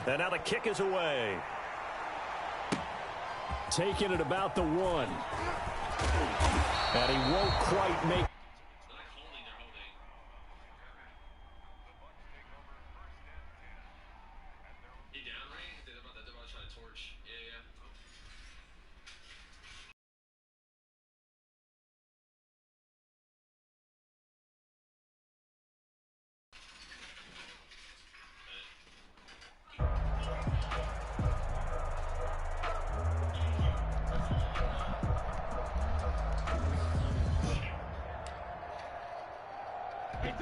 And now the kick is away. Taking it about the 1. And he won't quite make.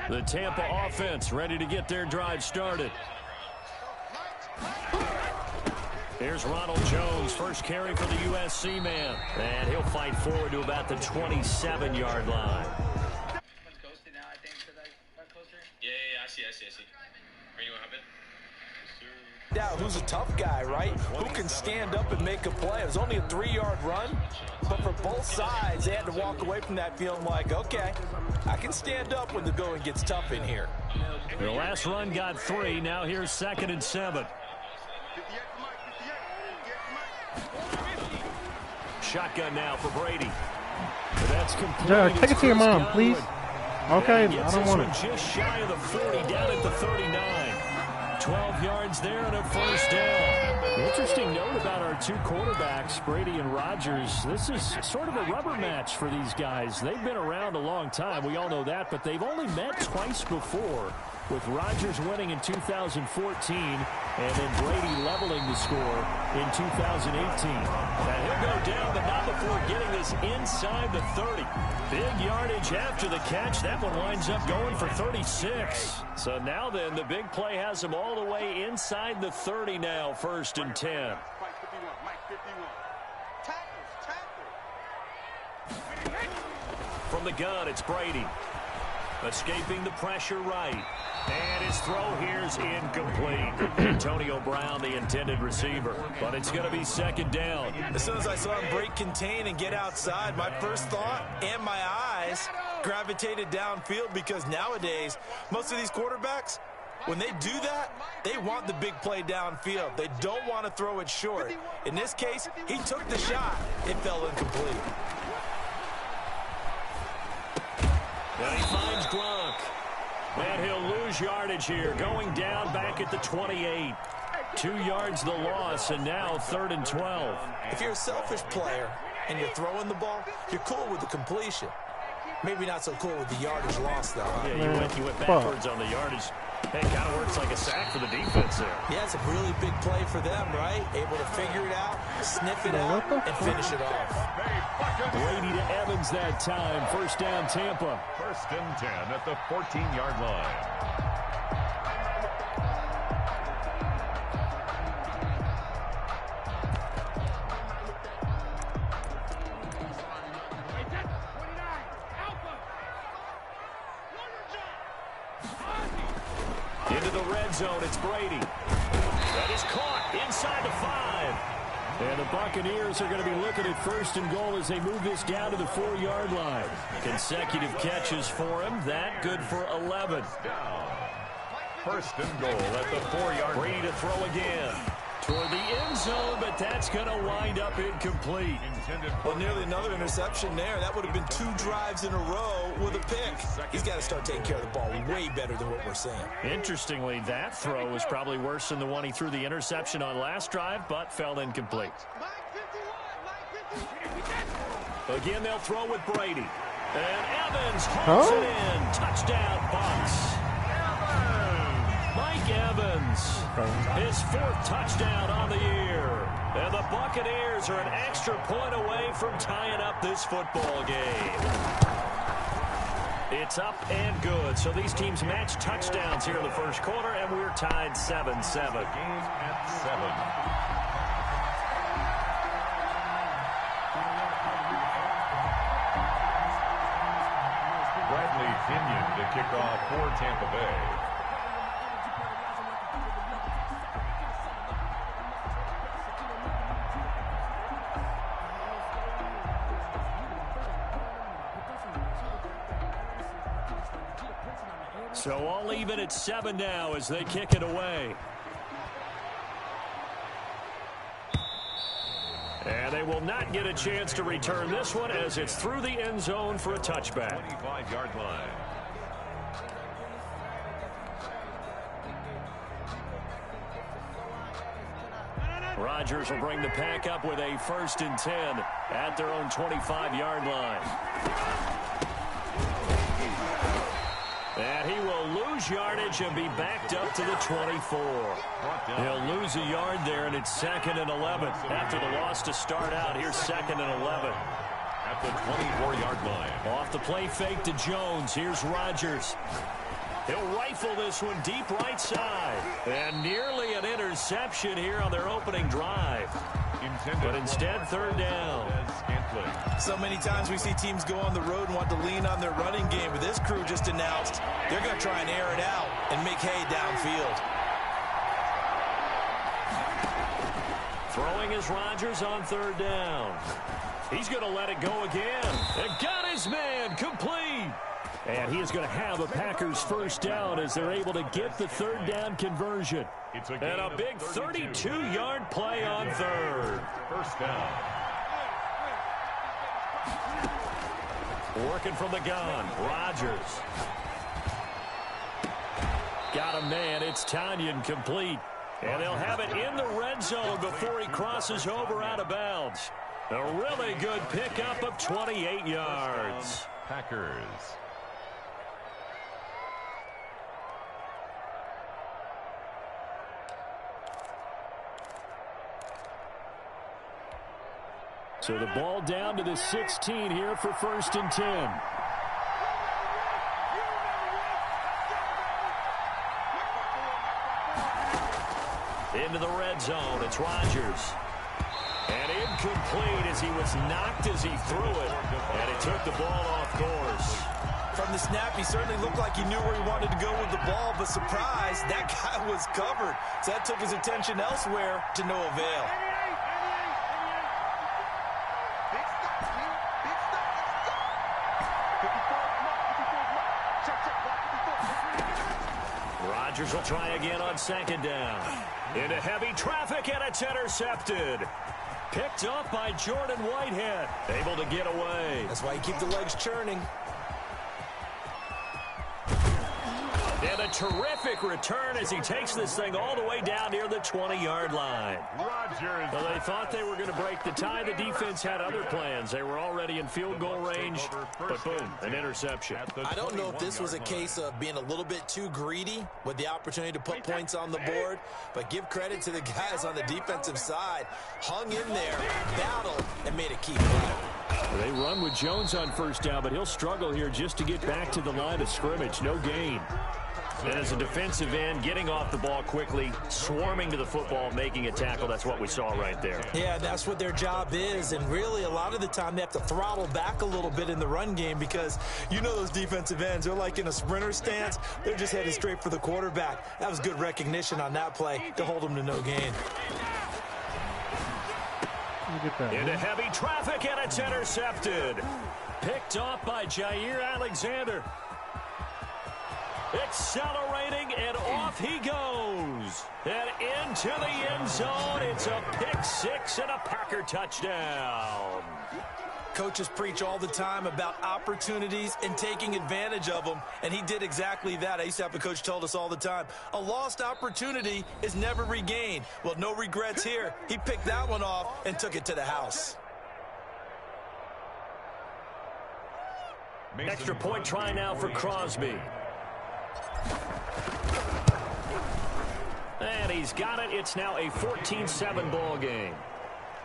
The Tampa offense ready to get their drive started. Here's Ronald Jones, first carry for the USC man. And he'll fight forward to about the 27-yard line. Yeah, I see. Are you happen? Yeah, who's a tough guy, right? Who can stand up and make a play? It was only a 3-yard run, but for both sides, they had to walk away from that feeling like, okay, I can stand up when the going gets tough in here. The last run got 3. Now here's 2nd and 7. Shotgun now for Brady. That's complete. Jared, take it to your mom, please. Okay, I don't want it. Just shy of the 40, down at the 39. 12 yards there and a first down. Interesting note about our two quarterbacks, Brady and Rodgers. This is sort of a rubber match for these guys. They've been around a long time. We all know that, but they've only met twice before, with Rodgers winning in 2014 and then Brady leveling the score in 2018. Now he'll go down, but not before getting this inside the 30. Big yardage after the catch. That one winds up going for 36. So now then, the big play has him all the way inside the 30 now, 1st and 10. From the gun, it's Brady. Escaping the pressure right. And his throw here's incomplete. Antonio Brown, the intended receiver. But it's going to be 2nd down. As soon as I saw him break contain and get outside, my first thought and my eyes gravitated downfield, because nowadays, most of these quarterbacks, when they do that, they want the big play downfield. They don't want to throw it short. In this case, he took the shot. It fell incomplete. And he finds Gronk. And he'll lose yardage here, going down back at the 28. 2 yards the loss, and now 3rd and 12. If you're a selfish player and you're throwing the ball, you're cool with the completion. Maybe not so cool with the yardage loss, though. Huh? Yeah, you went backwards on the yardage. Hey, it kind of works like a sack for the defense there. Yeah, it's a really big play for them, right? Able to figure it out, sniff it out, and finish it off. Brady to Evans that time. 1st down, Tampa. 1st and 10 at the 14-yard line. Into the red zone, it's Brady. That is caught inside the 5. And the Buccaneers are going to be looking at 1st and goal as they move this down to the 4-yard line. Consecutive catches for him. That good for 11. 1st and goal at the 4-yard line. Brady to throw again. Toward the end zone, but that's going to wind up incomplete. Well, nearly another interception there. That would have been 2 drives in a row with a pick. He's got to start taking care of the ball way better than what we're seeing. Interestingly, that throw was probably worse than the one he threw the interception on last drive, but fell incomplete. Again, they'll throw with Brady. And Evans holds it in. Touchdown, Bucs. Mike Evans, his 4th touchdown on the year. And the Buccaneers are an extra point away from tying up this football game. It's up and good. So these teams match touchdowns here in the 1st quarter, and we're tied 7-7. Game at 7. Bradley Pinion to kick off for Tampa Bay. So all even at 7 now as they kick it away. will not get a chance to return this one as it's through the end zone for a touchback. 25-yard line. Rodgers will bring the pack up with a 1st and 10 at their own 25-yard line. And he will lose yardage and be backed up to the 24. He'll lose a yard there, and it's 2nd and 11. After the loss to start out, here's 2nd and 11. At the 24-yard line. Off the play fake to Jones. Here's Rodgers. He'll rifle this one deep right side. And nearly an interception here on their opening drive. But instead, 3rd down. So many times we see teams go on the road and want to lean on their running game, but this crew just announced they're going to try and air it out and make hay downfield. Throwing is Rodgers on 3rd down. He's going to let it go again. And got his man complete. And he is going to have a Packers 1st down as they're able to get the 3rd down conversion. And a big 32-yard play on 3rd. 1st down. Working from the gun, Rodgers. Got a man, it's Tanyan complete. And they'll have it in the red zone before he crosses over out of bounds. A really good pickup of 28 yards. Packers. So the ball down to the 16 here for 1st and 10. Into the red zone, it's Rodgers. And incomplete as he was knocked as he threw it. And he took the ball off course. From the snap, he certainly looked like he knew where he wanted to go with the ball, but surprise, that guy was covered. So that took his attention elsewhere to no avail. Rodgers will try again on 2nd down. Into heavy traffic, and it's intercepted. Picked up by Jordan Whitehead. Able to get away. That's why you keep the legs churning. And a terrific return as he takes this thing all the way down near the 20-yard line. Rodgers. Well, they thought they were going to break the tie. The defense had other plans. They were already in field goal range, but boom, an interception. I don't know if this was a case of being a little bit too greedy with the opportunity to put points on the board, but give credit to the guys on the defensive side. Hung in there, battled, and made a key play. They run with Jones on 1st down, but he'll struggle here just to get back to the line of scrimmage. No gain. And as a defensive end, getting off the ball quickly, swarming to the football, making a tackle, that's what we saw right there. Yeah, that's what their job is, and really a lot of the time they have to throttle back a little bit in the run game because you know those defensive ends, they're like in a sprinter stance. They're just headed straight for the quarterback. That was good recognition on that play to hold them to no gain. Into heavy traffic, and it's intercepted. Picked off by Jair Alexander. Accelerating, and off he goes. And into the end zone. It's a pick 6 and a Packer touchdown. Coaches preach all the time about opportunities and taking advantage of them, and he did exactly that. I used to have a coach told us all the time, a lost opportunity is never regained. Well, no regrets here. He picked that one off and took it to the house. Extra point try now for Crosby. And he's got it. It's now a 14-7 ball game.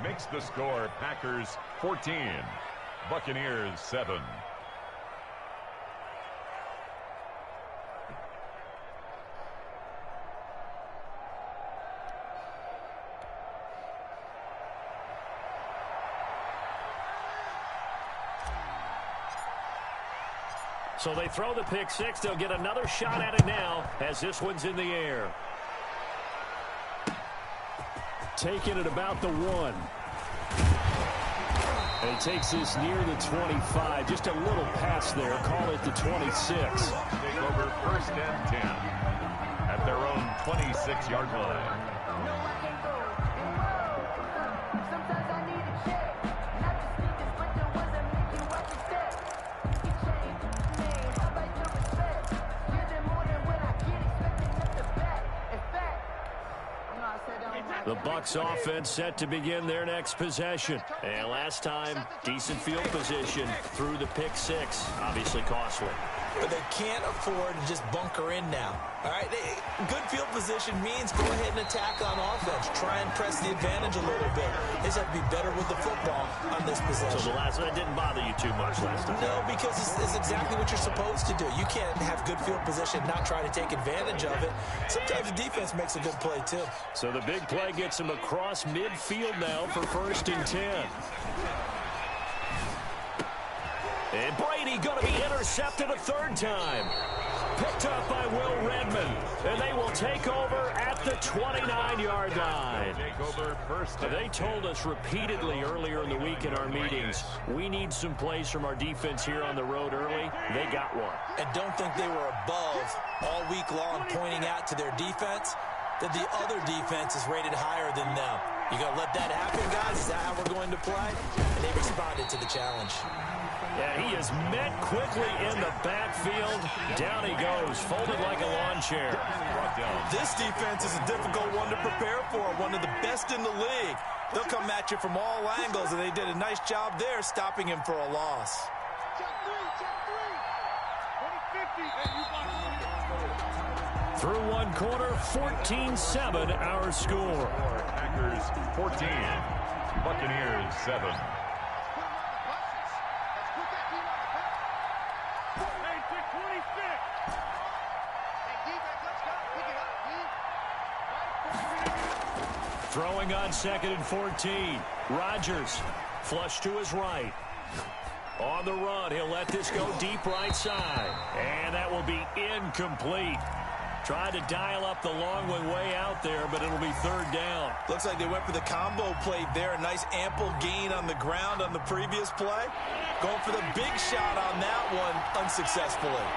Makes the score Packers 14, Buccaneers 7. So they throw the pick 6. They'll get another shot at it now as this one's in the air. Taking it about the 1. And he takes this near the 25. Just a little pass there. Call it the 26. Take over 1st and 10 at their own 26-yard line. The Bucs offense set to begin their next possession. And last time, decent field position through the pick six. Obviously costly. But they can't afford to just bunker in now. All right, good field position means go ahead and attack on offense. Try and press the advantage a little bit. They just have to be better with the football on this possession. So the last one didn't bother you too much last time? No, because it's exactly what you're supposed to do. You can't have good field position and not try to take advantage of it. Sometimes the defense makes a good play, too. So the big play gets him across midfield now for 1st and 10. And Brady going to be intercepted a 3rd time. Picked up by Will Redmond. And they will take over at the 29-yard line. They told us repeatedly earlier in the week in our meetings, we need some plays from our defense here on the road early. They got one. And don't think they were above all week long pointing out to their defense that the other defense is rated higher than them. You going to let that happen, guys? Is that how we're going to play? And they responded to the challenge. Yeah, he is met quickly in the backfield. Down he goes, folded like a lawn chair. This defense is a difficult one to prepare for, one of the best in the league. They'll come at you from all angles, and they did a nice job there stopping him for a loss. Through one quarter, 14-7 our score. Packers 14, Buccaneers 7. Throwing on 2nd and 14. Rodgers, flush to his right. On the run, he'll let this go deep right side. And that will be incomplete. Tried to dial up the long one way out there, but it'll be 3rd down. Looks like they went for the combo play there. A nice ample gain on the ground on the previous play. Going for the big shot on that one unsuccessfully.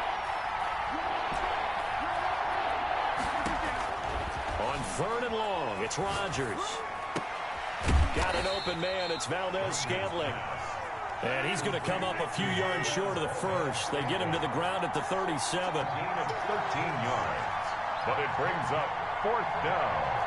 On 3rd and long, it's Rodgers. Got an open man. It's Valdez-Scantling. And he's going to come up a few yards short of the first. They get him to the ground at the 37. Gain of 13 yards, but it brings up 4th down.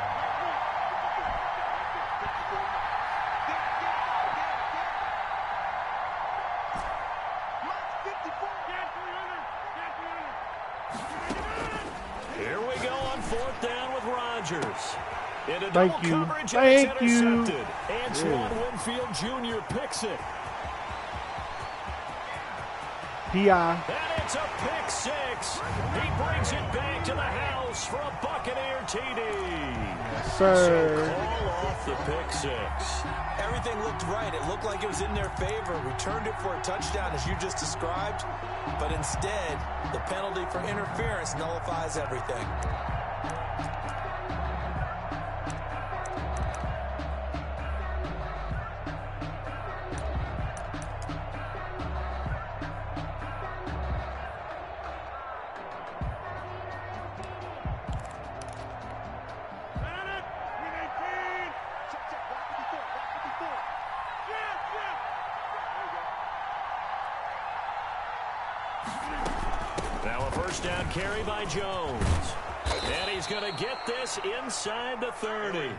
Here we go on 4th down with Rodgers. Into Thank double you. coverage, Thank and it's you. intercepted. Antoine Winfield Jr. picks it. P.I. And it's a pick six. He brings it back to the house for a Buccaneer TD. Yes, sir. So call off the pick six. Everything looked right. It looked like it was in their favor. Returned it for a touchdown, as you just described. But instead, the penalty for interference nullifies everything. Now a first down carry by Jones. And he's going to get this inside the 30.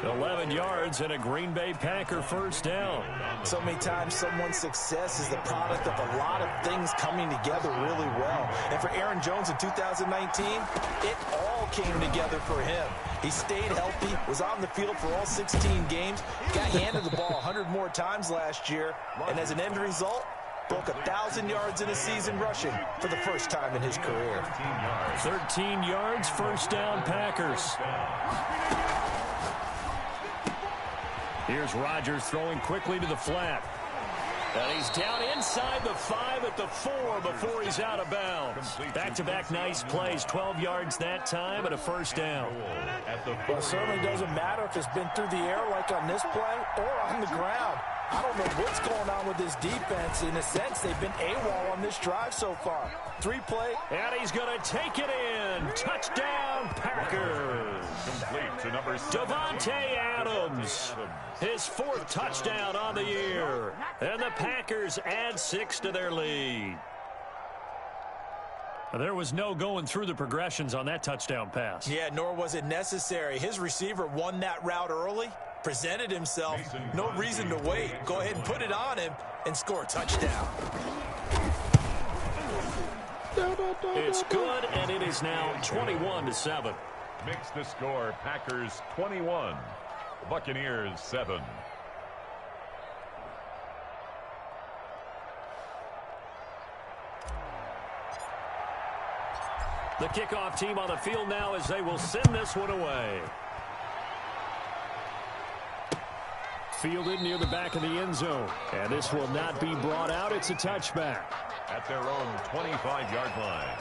11 yards and a Green Bay Packer first down. So many times someone's success is the product of a lot of things coming together really well. And for Aaron Jones in 2019, it all came together for him. He stayed healthy, was on the field for all 16 games, got handed the ball 100 more times last year, and as an end result, broke 1,000 yards in a season rushing for the first time in his career. 13 yards, first down Packers. Here's Rodgers throwing quickly to the flat. And he's down inside the 5 at the 4 before he's out of bounds. Back-to-back nice plays, 12 yards that time and a first down. Well, it certainly doesn't matter if it's been through the air like on this play or on the ground. I don't know what's going on with this defense. In a sense, they've been AWOL on this drive so far. 3-play. And he's going to take it in. Touchdown, Packers. Complete to number 7. Davante Adams. His 4th touchdown on the year. And the Packers add 6 to their lead. There was no going through the progressions on that touchdown pass. Yeah, nor was it necessary. His receiver won that route early, presented himself. No reason to wait. Go ahead and put it on him and score a touchdown. It's good, and it is now 21-7. Makes the score Packers 21, Buccaneers 7. The kickoff team on the field now as they will send this one away. Fielded near the back of the end zone. And this will not be brought out. It's a touchback. At their own 25-yard line.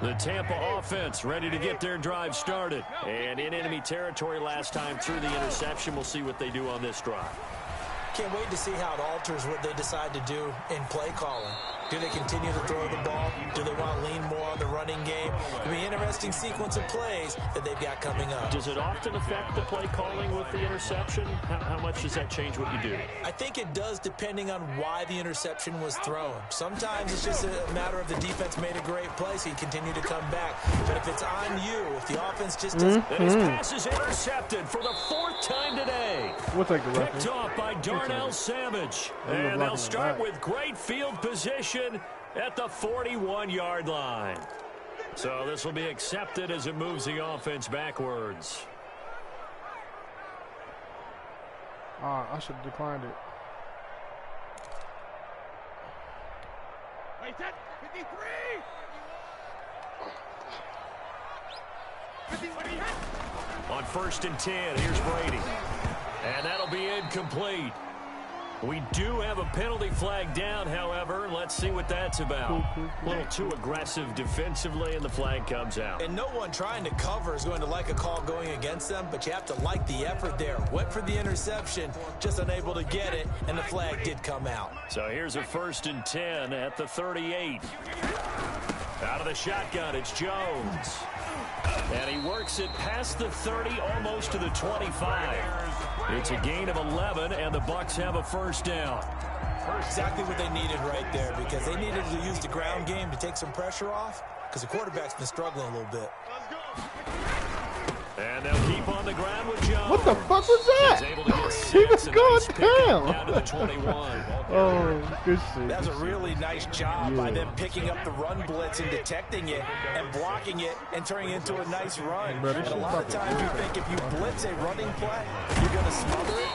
The Tampa offense ready to get their drive started. And in enemy territory last time through the interception. We'll see what they do on this drive. Can't wait to see how it alters what they decide to do in play calling. Do they continue to throw the ball? Do they want to lean more on the running game? It'll be an interesting sequence of plays that they've got coming up. Does it often affect the play calling with the interception? How much does that change what you do? I think it does depending on why the interception was thrown. Sometimes it's just a matter of the defense made a great play, so you continue to come back. But if it's on you, if the offense just doesn't... And his pass is intercepted for the 4th time today. We'll take the record. Picked off by Darnell Savage. And they'll start with great field position at the 41-yard line. So this will be accepted as it moves the offense backwards. I should have declined it. Wait, 53! On 1st and 10, here's Brady. And that'll be incomplete. We do have a penalty flag down, however. Let's see what that's about. A little too aggressive defensively, and the flag comes out. And no one trying to cover is going to like a call going against them, but you have to like the effort there. Went for the interception, just unable to get it, and the flag did come out. So here's a 1st and 10 at the 38. Out of the shotgun, it's Jones. And he works it past the 30, almost to the 25. It's a gain of 11, and the Bucs have a 1st down. Exactly what they needed right there, because they needed to use the ground game to take some pressure off, because the quarterback's been struggling a little bit. And they'll keep on the ground with Jones. What the fuck was that? He's able to get He was going down to the 21. Oh, good shit. That's a really nice job by them picking up the run blitz and detecting it and blocking it and turning it into a nice run. And a lot of times you think if you blitz a running play, you're going to smother it.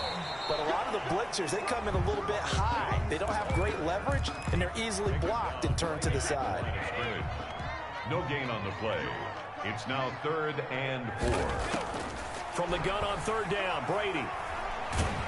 But a lot of the blitzers, they come in a little bit high. They don't have great leverage, and they're easily blocked and turned to the side. No gain on the play. It's now 3rd and 4. From the gun on 3rd down, Brady.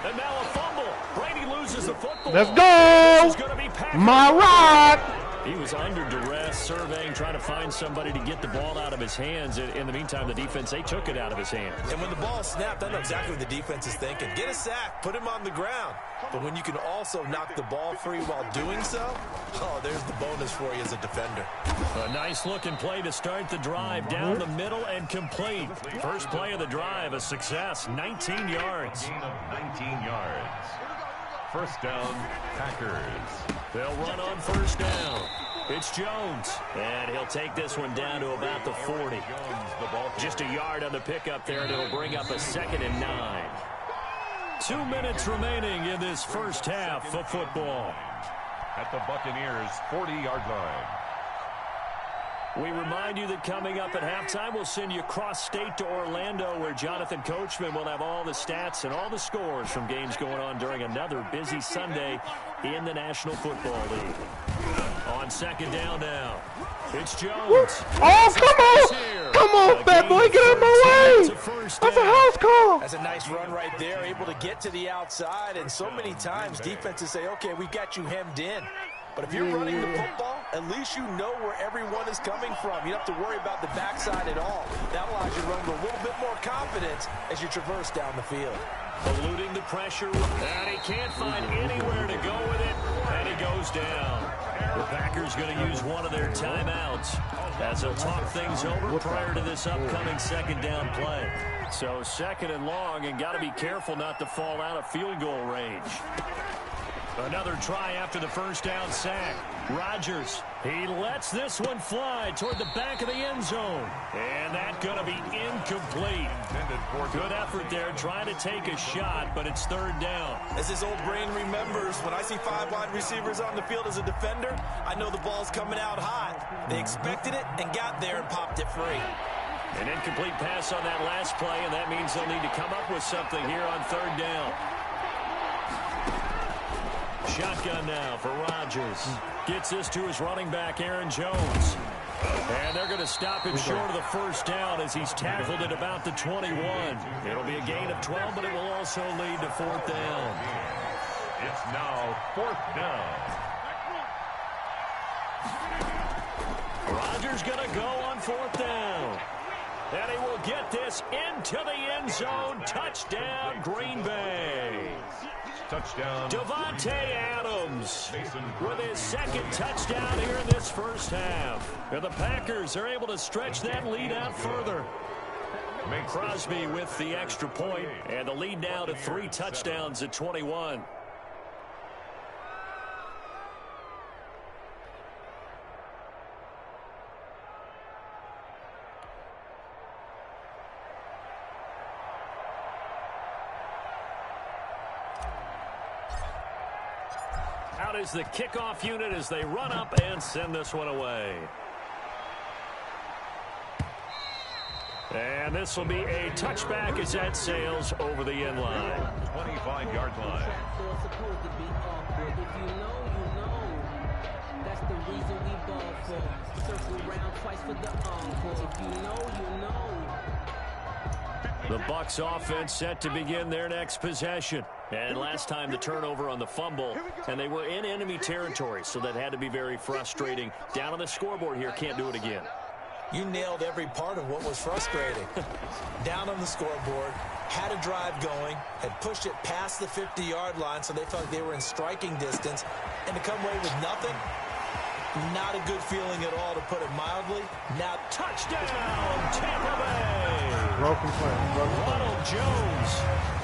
And now a fumble. Brady loses the football. Let's go! This is going to be my rock! He was under duress, surveying, trying to find somebody to get the ball out of his hands. In the meantime, the defense, they took it out of his hands. And when the ball snapped, I know exactly what the defense is thinking. Get a sack, put him on the ground. But when you can also knock the ball free while doing so, oh, there's the bonus for you as a defender. A nice-looking play to start the drive down the middle and complete. First play of the drive, a success, 19 yards. Gain of 19 yards. 1st down, Packers. They'll run on 1st down. It's Jones. And he'll take this one down to about the 40. Just a yard on the pickup there, and it'll bring up a 2nd and 9. 2 minutes remaining in this first half of football. At the Buccaneers' 40-yard line. We remind you that coming up at halftime, we'll send you cross-state to Orlando, where Jonathan Coachman will have all the stats and all the scores from games going on during another busy Sunday in the National Football League. On 2nd down now, it's Jones. Oh, come on! Come on, fat boy, get out of my way! That's a house call! That's a nice run right there, able to get to the outside, and so many times defenses say, okay, we got you hemmed in. But if you're running the football, at least you know where everyone is coming from. You don't have to worry about the backside at all. That allows you to run with a little bit more confidence as you traverse down the field. Eluding the pressure, and he can't find anywhere to go with it, and he goes down. The Packers going to use one of their timeouts as they'll talk things over prior to this upcoming second down play. So second and long, and got to be careful not to fall out of field goal range. Another try after the first down sack. Rodgers, he lets this one fly toward the back of the end zone. And that's going to be incomplete. Good effort there trying to take a shot, but it's third down. As his old brain remembers, when I see 5 wide receivers on the field as a defender, I know the ball's coming out hot. They expected it and got there and popped it free. An incomplete pass on that last play, and that means they'll need to come up with something here on third down. Shotgun now for Rodgers. Gets this to his running back, Aaron Jones. And they're going to stop him short of the first down as he's tackled at about the 21. It'll be a gain of 12, but it will also lead to fourth down. It's now fourth down. Rodgers going to go on fourth down. And he will get this into the end zone. Touchdown, Green Bay. Touchdown. Davante Adams with his second touchdown here in this first half. And the Packers are able to stretch that lead out further. Crosby with the extra point, and the lead now to 3 touchdowns at 21. Out is the kickoff unit as they run up and send this one away. And this will be a touchback as that sails over the end line. 25-yard line. So it's supposed to be awkward. If you know, you know. That's the reason we ball for. Circle round twice for the encore. If you know, you know. The Bucs offense set to begin their next possession. And last time the turnover on the fumble, and they were in enemy territory, so that had to be very frustrating. Down on the scoreboard here, can't do it again. You nailed every part of what was frustrating. Down on the scoreboard, had a drive going, had pushed it past the 50-yard line, so they felt like they were in striking distance, and to come away with nothing, not a good feeling at all, to put it mildly. Now, touchdown, Tampa Bay! Broken play. Ronald Jones,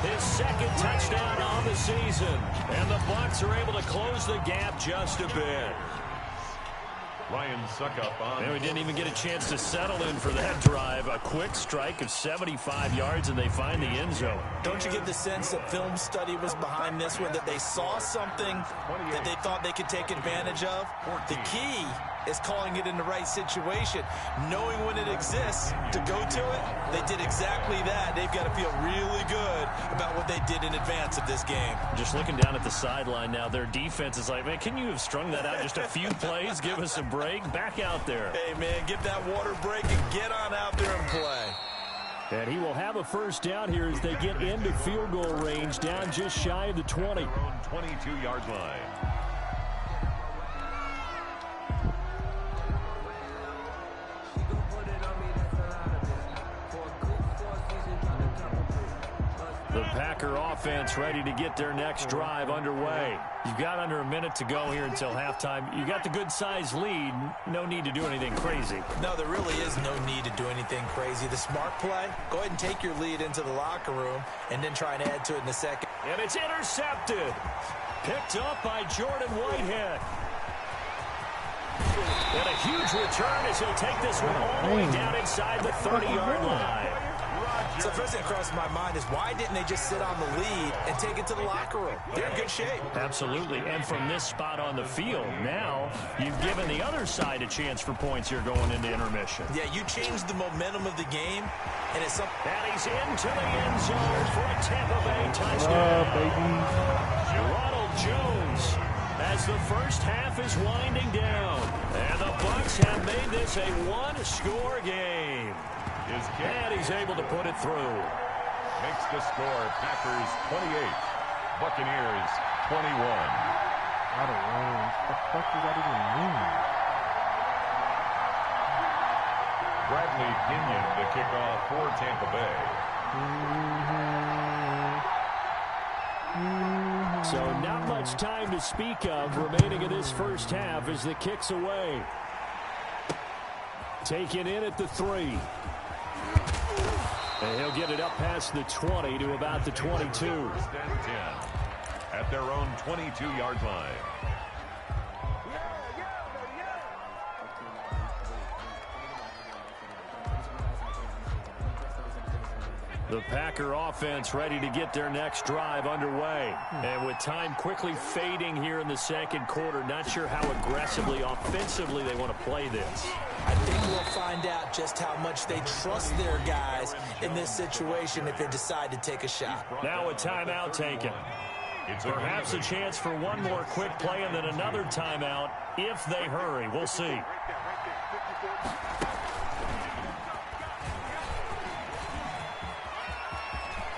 his second touchdown on the season. And the Bucs are able to close the gap just a bit. Ryan Suckup on. And we didn't even get a chance to settle in for that drive. A quick strike of 75 yards, and they find the end zone. Don't you get the sense that film study was behind this one, that they saw something that they thought they could take advantage of? The key is calling it in the right situation. Knowing when it exists to go to it, they did exactly that. They've got to feel really good about what they did in advance of this game. Just looking down at the sideline now, their defense is like, man, can you have strung that out just a few plays? Give us a break. Back out there. Hey, man, get that water break and get on out there and play. And he will have a first down here as they get into field goal range, down just shy of the 20. 22-yard line. The Packer offense ready to get their next drive underway. You've got under a minute to go here until halftime. You got the good-sized lead. No need to do anything crazy. No, there really is no need to do anything crazy. The smart play, go ahead and take your lead into the locker room and then try and add to it in a second. And it's intercepted. Picked up by Jordan Whitehead. And a huge return as he'll take this one all the way down inside the 30-yard line. So the first thing that crossed my mind is, why didn't they just sit on the lead and take it to the locker room? They're in good shape. Absolutely. And from this spot on the field, now you've given the other side a chance for points here going into intermission. Yeah, you changed the momentum of the game, and it's something. And he's into the end zone for a Tampa Bay touchdown. Ronald Jones, as the first half is winding down. And the Bucs have made this a one-score game. And he's able to put it through. Makes the score Packers 28, Buccaneers 21. Out of range. What the fuck does that even mean? Bradley Kenyon, the kickoff for Tampa Bay. So not much time to speak of remaining in this first half as the kick's away. Taken in at the 3. And he'll get it up past the 20 to about the 22. First and 10 at their own 22-yard line. The Packer offense ready to get their next drive underway. And with time quickly fading here in the second quarter, not sure how aggressively, offensively they want to play this. I think we'll find out just how much they trust their guys in this situation if they decide to take a shot. Now a timeout taken. Perhaps a chance for one more quick play and then another timeout if they hurry. We'll see.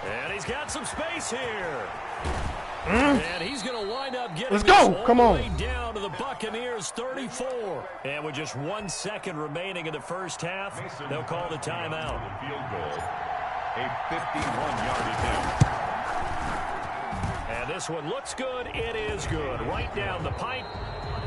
And he's got some space here. And he's going to wind up getting all the way down to the Buccaneers' 34. And with just 1 second remaining in the first half, they'll call the timeout. Field goal, a 51-yard attempt. And this one looks good. It is good. Right down the pipe.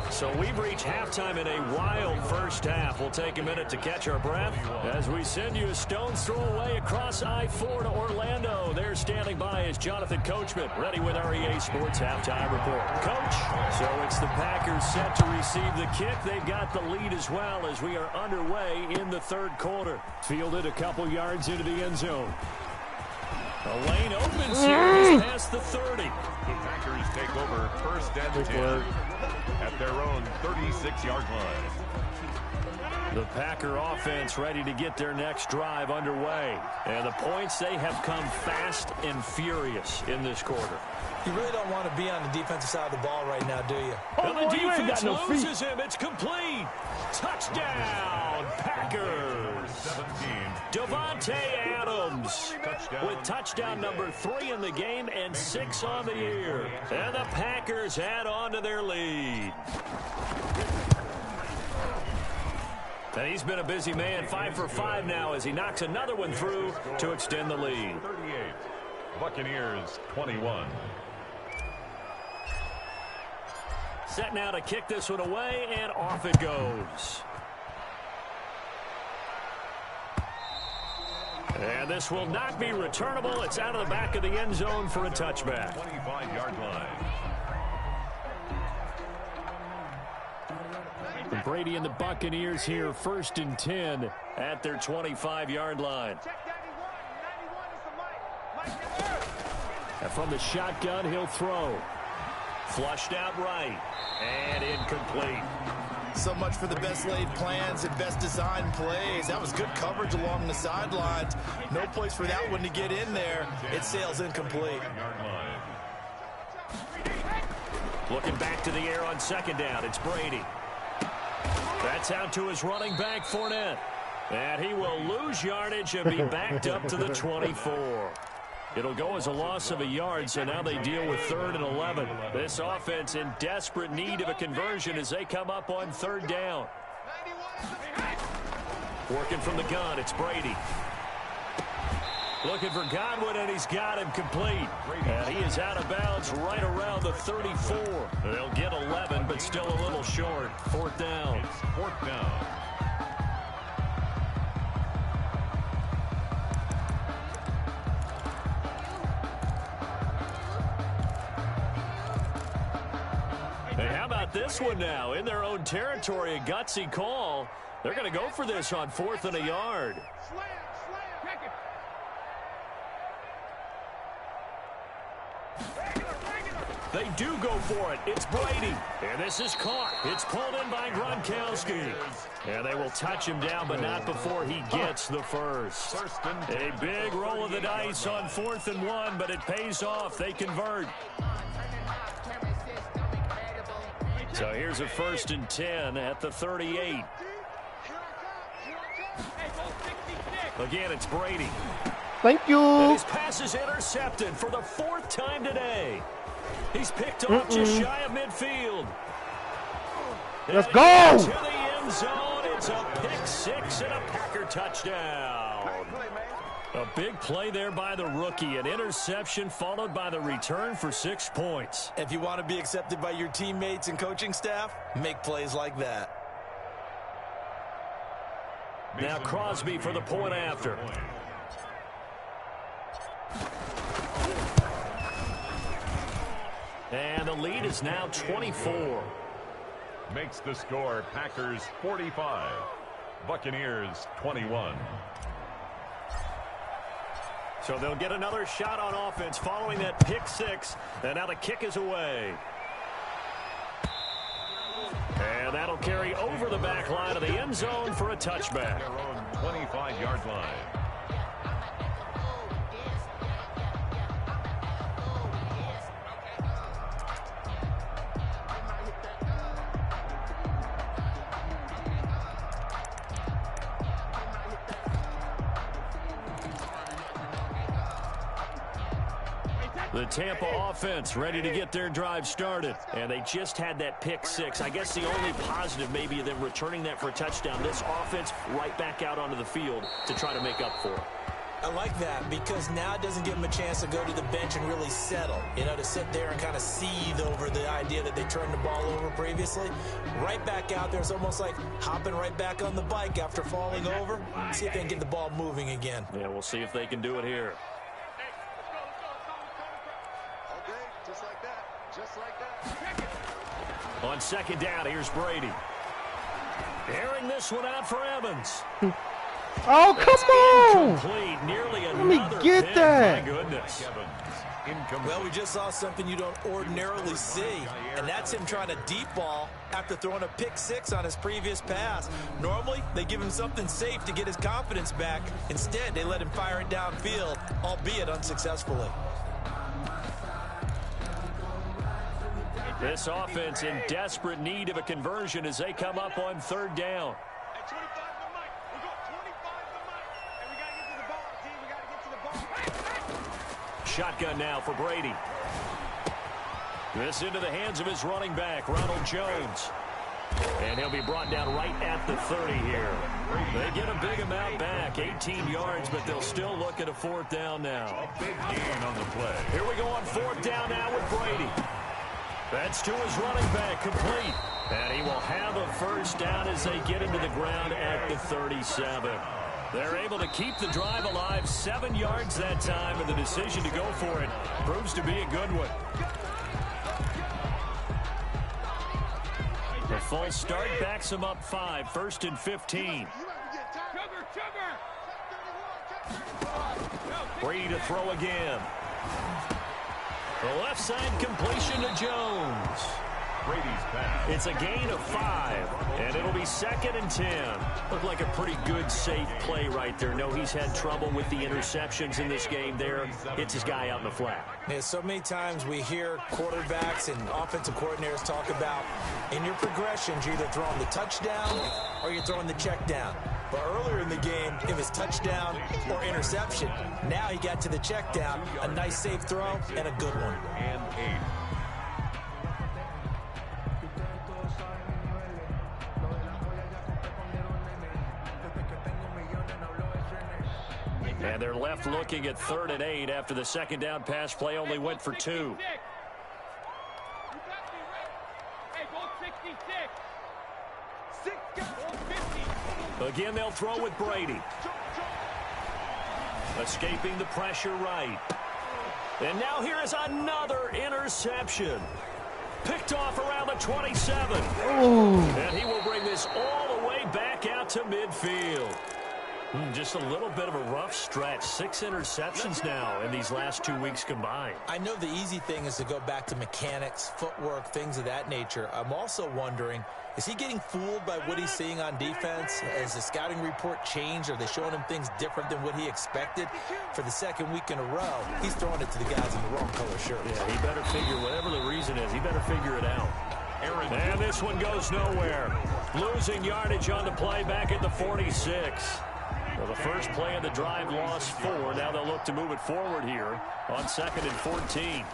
So we've reached halftime in a wild first half. We'll take a minute to catch our breath as we send you a stone's throw away across I-4 to Orlando. There standing by is Jonathan Coachman, ready with our EA Sports Halftime Report. Coach, so it's the Packers set to receive the kick. They've got the lead as well as we are underway in the third quarter. Fielded a couple yards into the end zone. The lane opens here past the 30. The Packers take over first and 10 at their own 36-yard line. The Packer offense ready to get their next drive underway. And the points, they have come fast and furious in this quarter. You really don't want to be on the defensive side of the ball right now, do you? And the defense loses him. It's complete. Touchdown, Packers. 17. Davante Adams with touchdown number 3 in the game and 6 on the year. And the Packers add on to their lead. And he's been a busy man, 5 for 5 now as he knocks another one through to extend the lead. 38. Buccaneers 21. Set now to kick this one away, and off it goes. And this will not be returnable. It's out of the back of the end zone for a touchback. 25-yard line. Brady and the Buccaneers here, first and 10 at their 25-yard line. And from the shotgun, he'll throw. Flushed out right. And incomplete. So much for the best laid plans and best designed plays. That was good coverage along the sidelines. No place for that one to get in there. It sails incomplete. Looking back to the air on second down. It's Brady. That's out to his running back, Fournette. And he will lose yardage and be backed up to the 24. It'll go as a loss of a yard, so now they deal with 3rd and 11. This offense in desperate need of a conversion as they come up on 3rd down. Working from the gun, it's Brady. Looking for Godwin, and he's got him complete. And he is out of bounds right around the 34. They'll get 11, but still a little short. 4th down. It's 4th down. Hey, how about this one now? In their own territory, a gutsy call. They're going to go for this on 4th and a yard. They do go for it. It's Brady. And this is caught. It's pulled in by Gronkowski. And they will touch him down, but not before he gets the first. A big roll of the dice on 4th and 1, but it pays off. They convert. So here's a 1st and 10 at the 38. Again, it's Brady. Thank you. And his pass is intercepted for the 4th time today. He's picked off just shy of midfield. Let's go. To the end zone. It's a pick 6 and a Packer touchdown. A big play there by the rookie. An interception followed by the return for 6 points. If you want to be accepted by your teammates and coaching staff, make plays like that. Now Crosby for the point after. And the lead is now 24. Makes the score Packers 45. Buccaneers 21. So they'll get another shot on offense following that pick six. And now the kick is away. And that'll carry over the back line of the end zone for a touchback. Their own 25-yard line. The Tampa offense ready to get their drive started. And they just had that pick six. I guess the only positive maybe of them returning that for a touchdown. This offense right back out onto the field to try to make up for it. I like that because now it doesn't give them a chance to go to the bench and really settle. You know, to sit there and kind of seethe over the idea that they turned the ball over previously. Right back out there. It's almost like hopping right back on the bike after falling over. See if they can get the ball moving again. Yeah, we'll see if they can do it here. On second down, here's Brady. Airing this one out for Evans. Oh, come on! Incomplete. Nearly Let me another get pick. that. My goodness. Well, we just saw something you don't ordinarily see, and that's him trying to deep ball after throwing a pick six on his previous pass. Normally, they give him something safe to get his confidence back. Instead, they let him fire it downfield, albeit unsuccessfully. This offense in desperate need of a conversion as they come up on third down. Shotgun now for Brady. This into the hands of his running back, Ronald Jones. And he'll be brought down right at the 30 here. They get a big amount back, 18 yards, but they'll still look at a fourth down now. A big gain on the play. Here we go on fourth down now with Brady. That's to his running back, complete. And he will have a first down as they get into the ground at the 37. They're able to keep the drive alive, 7 yards that time, and the decision to go for it proves to be a good one. The false start backs them up 5, 1st and 15. Brady to throw again. The left side completion to Jones. Brady's pass. It's a gain of 5, and it'll be 2nd and 10. Looked like a pretty good, safe play right there. No, he's had trouble with the interceptions in this game there. Hits his guy out in the flat. Yeah, so many times we hear quarterbacks and offensive coordinators talk about in your progressions, you're either throwing the touchdown or you're throwing the check down. But earlier in the game, it was touchdown or interception. Now he got to the check down, a nice safe throw, and a good one. And 8. And they're left looking at 3rd and 8 after the second down pass play only went for 2. Again, they'll throw with Brady. Escaping the pressure right. And now here is another interception. Picked off around the 27. Ooh. And he will bring this all the way back out to midfield. Just a little bit of a rough stretch. 6 interceptions now in these last 2 weeks combined. I know the easy thing is to go back to mechanics, footwork, things of that nature. I'm also wondering, is he getting fooled by what he's seeing on defense? Has the scouting report changed? Are they showing him things different than what he expected? For the second week in a row, he's throwing it to the guys in the wrong color shirts. Yeah, he better figure, whatever the reason is, he better figure it out. And this one goes nowhere. Losing yardage on the play back at the 46. Well, the first play of the drive lost 4. Now they'll look to move it forward here on 2nd and 14.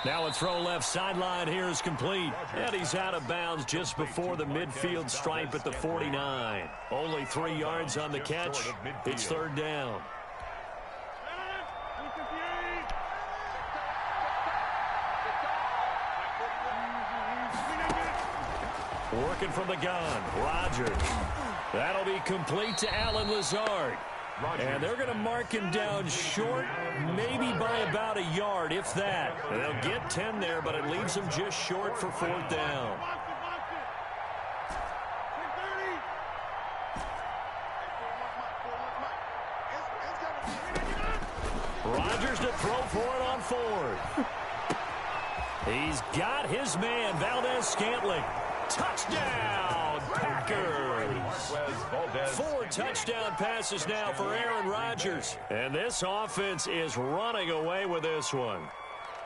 Now a throw left sideline here is complete. And he's out of bounds just before the midfield stripe at the 49. Only 3 yards on the catch. It's third down. Working from the gun, Rodgers. That'll be complete to Alan Lazard. And they're going to mark him down short, maybe by about a yard, if that. And they'll get 10 there, but it leaves them just short for fourth down. Rodgers to throw for it on fourth. He's got his man, Valdez-Scantling. Touchdown, Packers! 4 touchdown passes now for Aaron Rodgers. And this offense is running away with this one.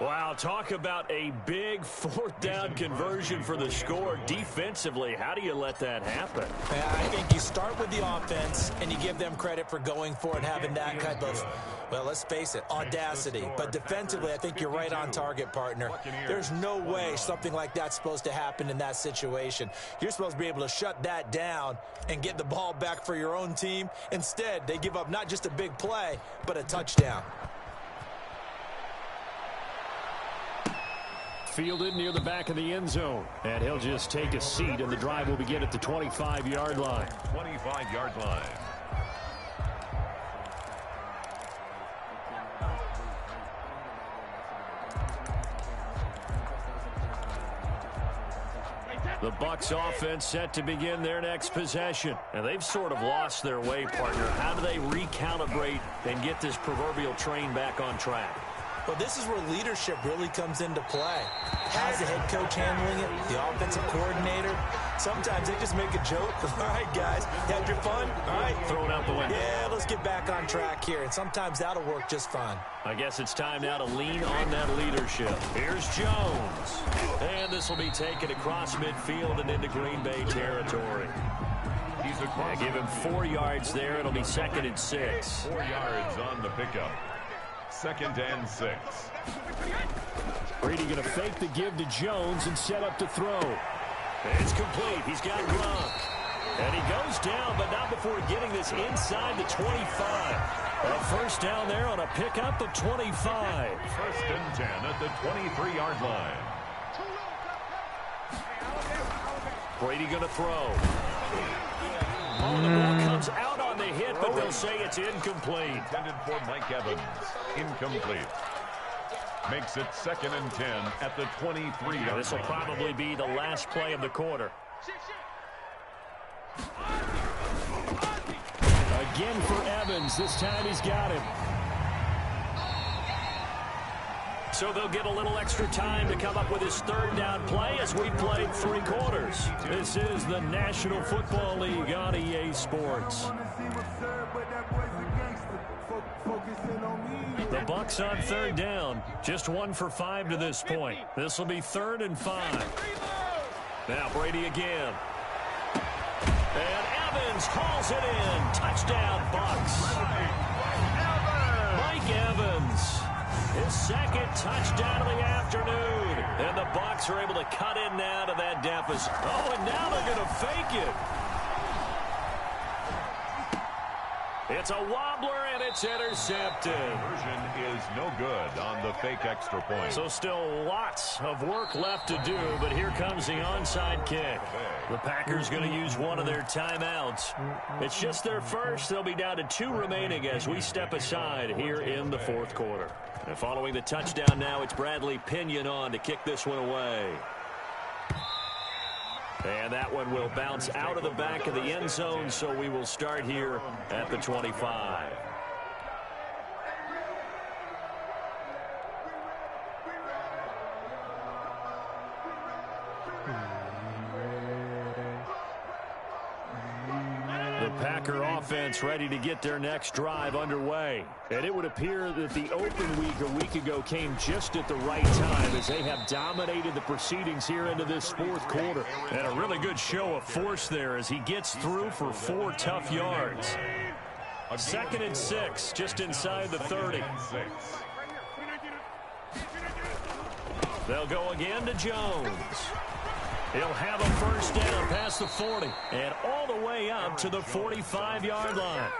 Wow, talk about a big fourth down conversion for the score. Defensively, how do you let that happen? I think you start with the offense, and you give them credit for going for it, having that type of, well, let's face it, audacity. But defensively, I think you're right on target, partner. There's no way something like that's supposed to happen in that situation. You're supposed to be able to shut that down and get the ball back for your own team. Instead, they give up not just a big play, but a touchdown. Fielded near the back of the end zone. And he'll just take a seat, and the drive will begin at the 25-yard line. 25-yard line. The Bucs offense set to begin their next possession. And they've sort of lost their way, partner. How do they recalibrate and get this proverbial train back on track? Well, this is where leadership really comes into play. How's the head coach handling it? The offensive coordinator? Sometimes they just make a joke. All right, guys, you had your fun? All right. Throw it out the window. Yeah, let's get back on track here. And sometimes that'll work just fine. I guess it's time now to lean on that leadership. Here's Jones. And this will be taken across midfield and into Green Bay territory. Give him 4 yards there. It'll be 2nd and 6. 4 yards on the pickup. 2nd and 6. Brady going to fake the give to Jones and set up to throw. It's complete. He's got Gronk. And he goes down, but not before getting this inside the 25. A first down there on a pickup of 25. 1st and 10 at the 23-yard line. Brady going to throw. Oh, the ball comes out on the hit, but they'll say it's incomplete. Intended for Mike Evans. Incomplete. Makes it 2nd and 10 at the 23-yard line. This will probably be the last play of the quarter. Again for Evans. This time he's got him. So they'll get a little extra time to come up with his 3rd down play as we played 3 quarters. This is the National Football League on EA Sports. The Bucs on 3rd down. Just 1 for 5 to this point. This will be 3rd and 5. Now Brady again. And Evans hauls it in. Touchdown, Bucs. Mike Evans. His 2nd touchdown of the afternoon. And the Bucs are able to cut in now to that deficit. Oh, and now they're going to fake it. It's a wobbler, and it's intercepted. Conversion is no good on the fake extra point. So still lots of work left to do, but here comes the onside kick. The Packers going to use one of their timeouts. It's just their first. They'll be down to 2 remaining as we step aside here in the 4th quarter. And following the touchdown now, it's Bradley Pinion on to kick this one away. And that one will bounce out of the back of the end zone, so we will start here at the 25. The Packer offense ready to get their next drive underway. And it would appear that the open week a week ago came just at the right time as they have dominated the proceedings here into this 4th quarter. And a really good show of force there as he gets through for 4 tough yards. 2nd and 6, just inside the 30. They'll go again to Jones. He'll have a first down past the 40 and all the way up to the 45-yard line.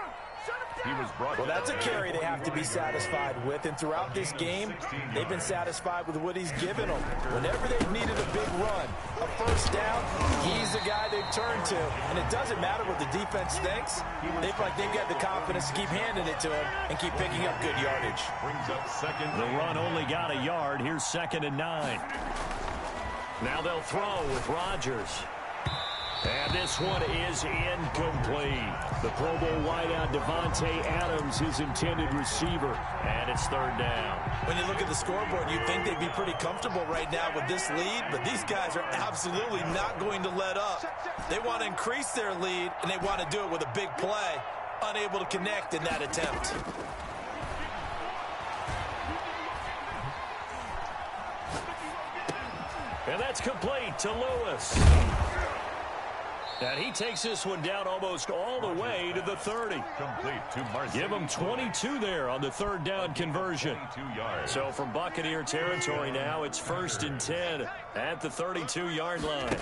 Well, that's a carry they have to be satisfied with. And throughout this game, they've been satisfied with what he's given them. Whenever they've needed a big run, a first down, he's the guy they've turned to. And it doesn't matter what the defense thinks. They've got the confidence to keep handing it to him and keep picking up good yardage. Brings up second. The run only got a yard. Here's 2nd and 9. Now they'll throw with Rodgers. And this one is incomplete. The Pro Bowl wideout Devontae Adams, his intended receiver. And it's 3rd down. When you look at the scoreboard, you'd think they'd be pretty comfortable right now with this lead, but these guys are absolutely not going to let up. They want to increase their lead, and they want to do it with a big play. Unable to connect in that attempt. And that's complete to Lewis. And he takes this one down almost all the way to the 30. Complete to Marcy. Give him 22 there on the 3rd down conversion. 22 yards. So from Buccaneer territory now, it's 1st and 10 at the 32-yard line.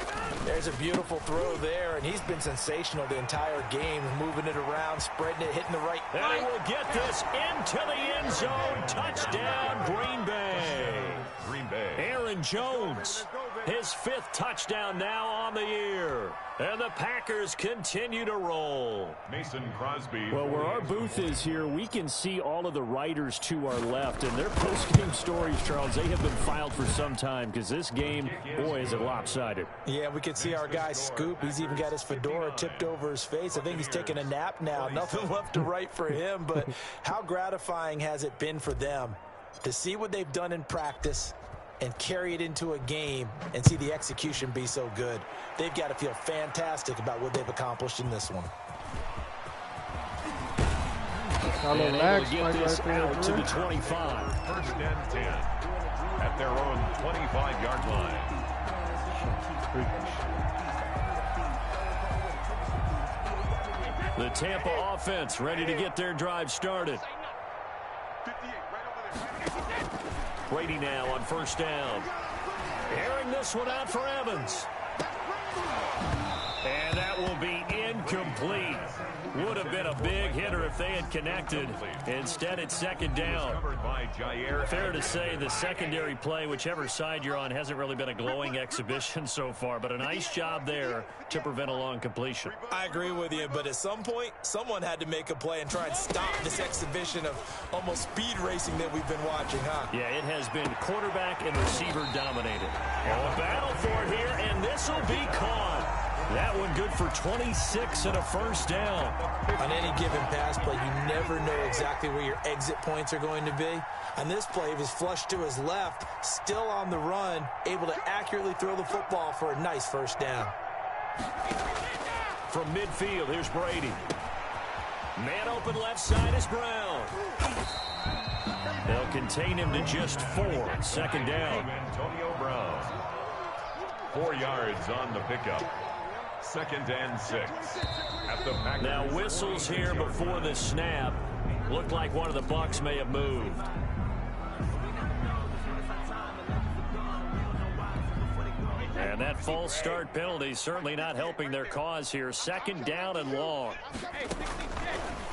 There's a beautiful throw there, and he's been sensational the entire game, moving it around, spreading it, hitting the right. And he will get this into the end zone. Touchdown, Green Bay. Green Bay. Aaron Jones, his 5th touchdown now on the year. And the Packers continue to roll. Mason Crosby. Well, where our booth is here, we can see all of the writers to our left. And their post-game stories, Charles, they have been filed for some time because this game, boy, is it lopsided. Yeah, we can see our guy Scoop. He's even got his fedora tipped over his face. I think he's taking a nap now. Nothing left to write for him. But how gratifying has it been for them to see what they've done in practice and carry it into a game and see the execution be so good. They've got to feel fantastic about what they've accomplished in this one. And able to get this out to the 25. 1st and 10 at their own 25-yard line. The Tampa offense ready to get their drive started. Brady now on 1st down. Airing this one out for Evans. And that will be incomplete. Would have been a big hitter if they had connected. Instead, it's 2nd down. Fair to say the secondary play, whichever side you're on, hasn't really been a glowing exhibition so far, but a nice job there to prevent a long completion. I agree with you, but at some point, someone had to make a play and try and stop this exhibition of almost speed racing that we've been watching, huh? Yeah, it has been quarterback and receiver dominated. Oh, a battle for it here, and this will be caught. That one good for 26 and a 1st down. On any given pass play, you never know exactly where your exit points are going to be. On this play, he was flushed to his left, still on the run, able to accurately throw the football for a nice 1st down. From midfield, here's Brady. Man open left side is Brown. They'll contain him to just 4. 2nd down. Antonio Brown. 4 yards on the pickup. 2nd and 6. At the Packers. Now whistles here before the snap. Looked like one of the Bucs may have moved. And that false start penalty certainly not helping their cause here. 2nd down and long.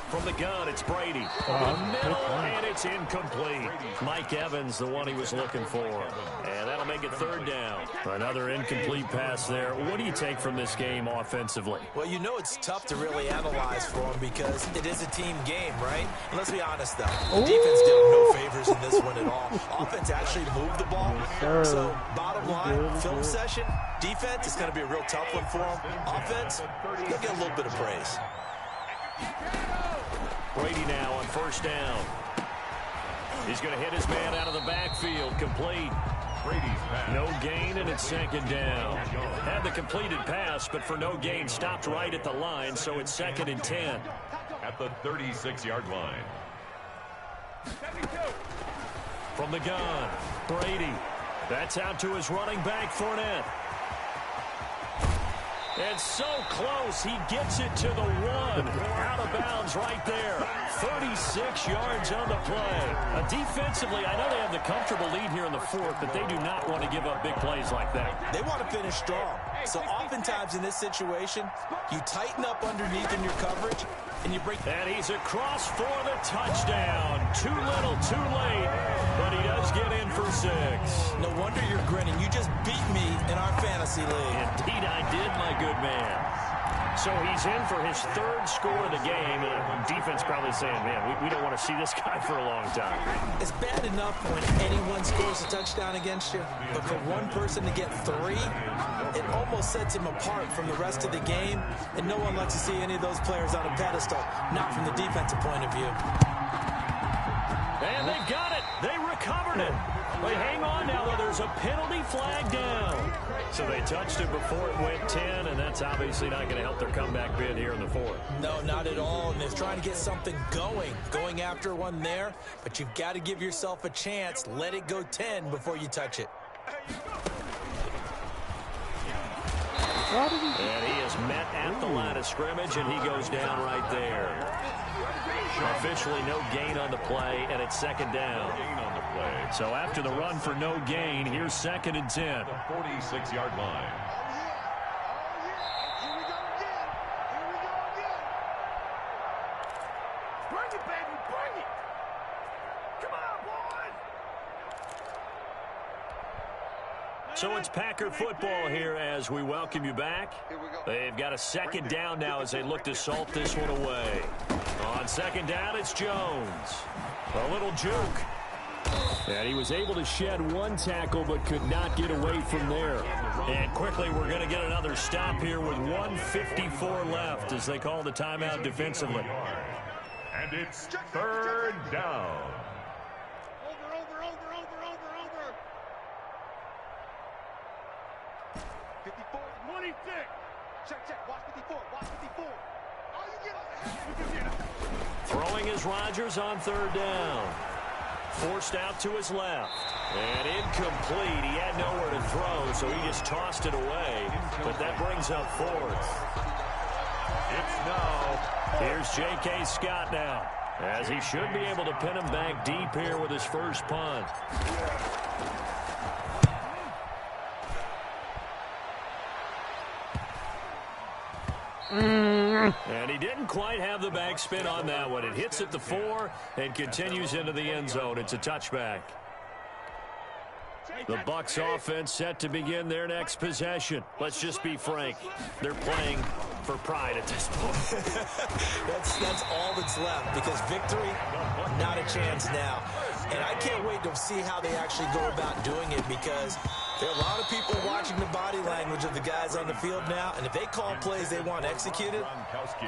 From the gun, it's Brady. The middle, and it's incomplete. Mike Evans, the one he was looking for. And that'll make it 3rd down. Another incomplete pass there. What do you take from this game offensively? Well, you know it's tough to really analyze for them because it is a team game, right? And let's be honest, though. The defense did them no favors in this one at all. Offense actually moved the ball. So, bottom line, film session, defense is going to be a real tough one for them. Offense, they'll get a little bit of praise. Brady now on 1st down. He's going to hit his man out of the backfield. Complete. Brady's pass. No gain, and it's 2nd down. Had the completed pass, but for no gain, stopped right at the line, so it's 2nd and 10. At the 36-yard line. From the gun, Brady. That's out to his running back, Fournette. And so close, he gets it to the 1. Out of bounds right there. 36 yards on the play. Defensively, I know they have the comfortable lead here in the 4th, but they do not want to give up big plays like that. They want to finish strong. So oftentimes in this situation, you tighten up underneath in your coverage, and you break. And he's across for the touchdown. Too little, too late, but he does get in for 6. No wonder you're grinning. You just beat me in our fantasy league. Indeed I did, my good man. So he's in for his 3rd score of the game, and defense probably saying, man, we don't want to see this guy for a long time. It's bad enough when anyone scores a touchdown against you, but for one person to get 3, it almost sets him apart from the rest of the game, and no one likes to see any of those players on a pedestal, not from the defensive point of view. And they've got it. They recovered it. But hang on now, though. There's a penalty flag down. So they touched it before it went 10, and that's obviously not going to help their comeback bid here in the 4th. No, not at all. And they're trying to get something going after one there. But you've got to give yourself a chance. Let it go 10 before you touch it. And he is met at the line of scrimmage, and he goes down right there. Officially no gain on the play, and it's 2nd down. So after the run for no gain, here's 2nd and 10. The 46-yard line. Bring it, baby, bring it! Come on, boys! So it's Packer football here as we welcome you back. They've got a 2nd down now as they look to salt this one away. On 2nd down, it's Jones. A little juke. And he was able to shed 1 tackle but could not get away from there. And quickly we're going to get another stop here with 1:54 left as they call the timeout defensively. And it's 3rd down. Over. 54, 26. Check. Watch 54. Oh, you get on the head. Throwing is Rodgers on 3rd down. Forced out to his left. And incomplete. He had nowhere to throw, so he just tossed it away. But that brings up 4th. It's now. Here's J.K. Scott now, as he should be able to pin him back deep here with his first punt. And he didn't quite have the backspin on that one. It hits at the 4 and continues into the end zone. It's a touchback. The Bucs offense set to begin their next possession. Let's just be frank. They're playing for pride at this point. That's all that's left, because victory, not a chance now. And I can't wait to see how they actually go about doing it, because there are a lot of people watching the body language of the guys on the field now, and if they call plays they want executed,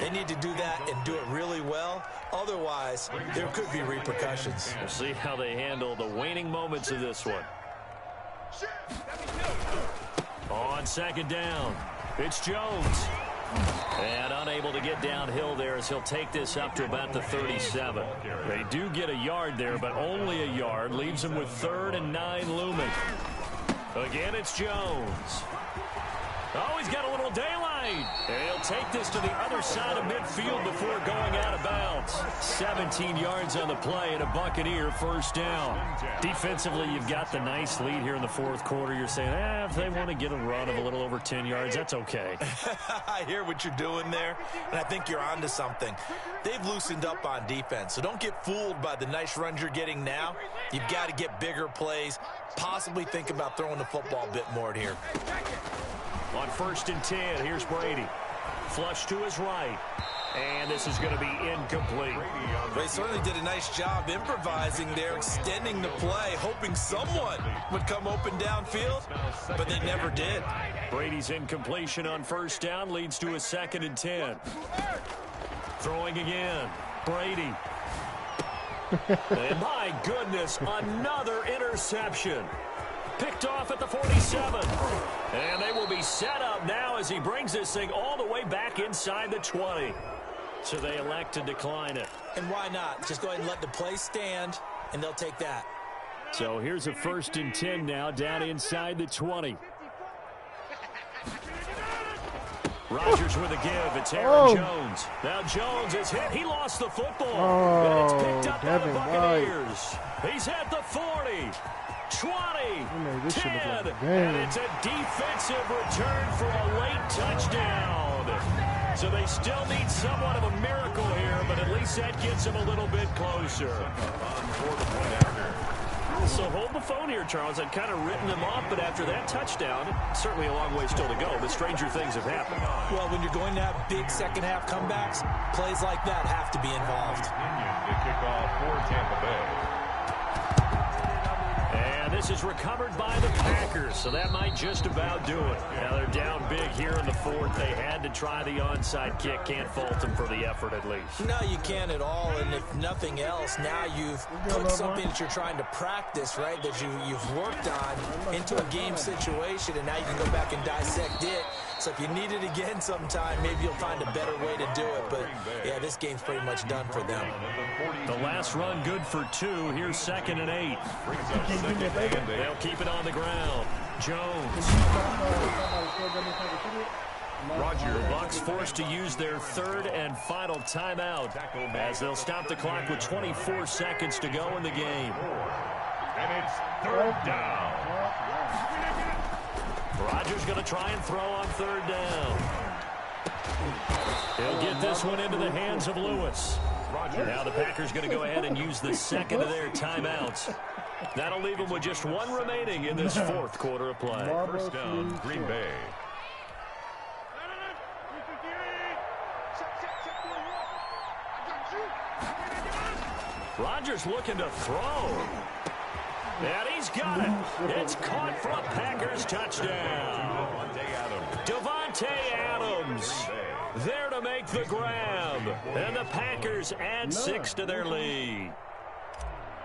they need to do that and do it really well. Otherwise, there could be repercussions. We'll see how they handle the waning moments of this one. On 2nd down, it's Jones. And unable to get downhill there as he'll take this up to about the 37. They do get a yard there, but only a yard. Leaves them with 3rd and 9 looming. Again, it's Jones. Oh, he's got a little daylight. And he'll take this to the other side of midfield before going out of bounds. 17 yards on the play and a Buccaneer 1st down. Defensively, you've got the nice lead here in the 4th quarter. You're saying, if they want to get a run of a little over 10 yards, that's okay. I hear what you're doing there, and I think you're onto something. They've loosened up on defense, so don't get fooled by the nice runs you're getting now. You've got to get bigger plays, possibly think about throwing the football a bit more here. On 1st and 10, here's Brady. Flush to his right. And this is going to be incomplete. They certainly did a nice job improvising there, extending the play, hoping someone would come open downfield, but they never did. Brady's incompletion on 1st down leads to a 2nd and 10. Throwing again. Brady. And my goodness, another interception. Picked off at the 47. And they will be set up now as he brings this thing all the way back inside the 20. So they elect to decline it. And why not? Just go ahead and let the play stand, and they'll take that. So here's a 1st and 10 now down inside the 20. Rodgers with a give. It's Aaron Jones. Now Jones is hit. He lost the football. And it's picked up by the Buccaneers. He's at the 40. 20, 10, and it's a defensive return for a late touchdown. So they still need somewhat of a miracle here, but at least that gets them a little bit closer. So hold the phone here, Charles. I'd kind of written them off, but after that touchdown, certainly a long way still to go, but stranger things have happened. Well, when you're going to have big second-half comebacks, plays like that have to be involved. The kickoff for Tampa Bay. This is recovered by the Packers, so that might just about do it. Now they're down big here in the fourth. They had to try the onside kick. Can't fault them for the effort at least. No, you can't at all, and if nothing else, now you've put something that you're trying to practice, right, that you've worked on into a game situation, and now you can go back and dissect it. So if you need it again sometime, maybe you'll find a better way to do it. But, yeah, this game's pretty much done for them. The last run good for 2. Here's 2nd and 8. They'll keep it on the ground. Jones. The Bucs forced to use their 3rd and final timeout as they'll stop the clock with 24 seconds to go in the game. And it's 3rd down. Rodgers going to try and throw on 3rd down. He'll get this one into the hands of Lewis. Now the Packers going to go ahead and use the 2nd of their timeouts. That'll leave them with just 1 remaining in this 4th quarter of play. 1st down, Green Bay. Rodgers looking to throw. And he's got it. It's caught for a Packers touchdown. Davante Adams there to make the grab. And the Packers add 6 to their lead.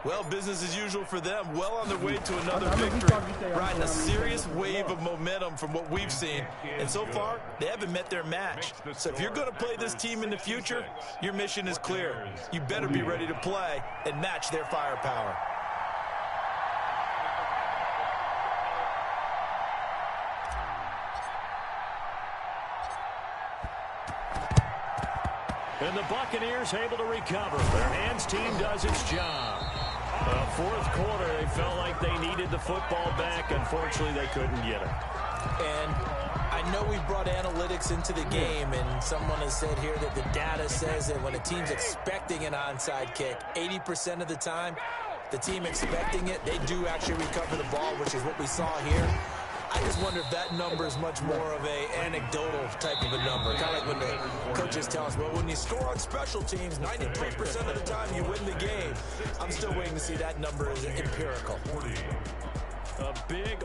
Well, business as usual for them. Well on their way to another victory. Riding a serious wave of momentum from what we've seen. And so far, they haven't met their match. So if you're going to play this team in the future, your mission is clear. You better be ready to play and match their firepower. And the Buccaneers able to recover. Their hands team does its job. 4th quarter, they felt like they needed the football back. Unfortunately, they couldn't get it. And I know we brought analytics into the game, and someone has said here that the data says that when a team's expecting an onside kick, 80% of the time, the team expecting it, they do actually recover the ball, which is what we saw here. I just wonder if that number is much more of a anecdotal type of a number. Kind of like when the coaches tell us, well, when you score on special teams, 93% of the time you win the game. I'm still waiting to see that number as empirical. A big...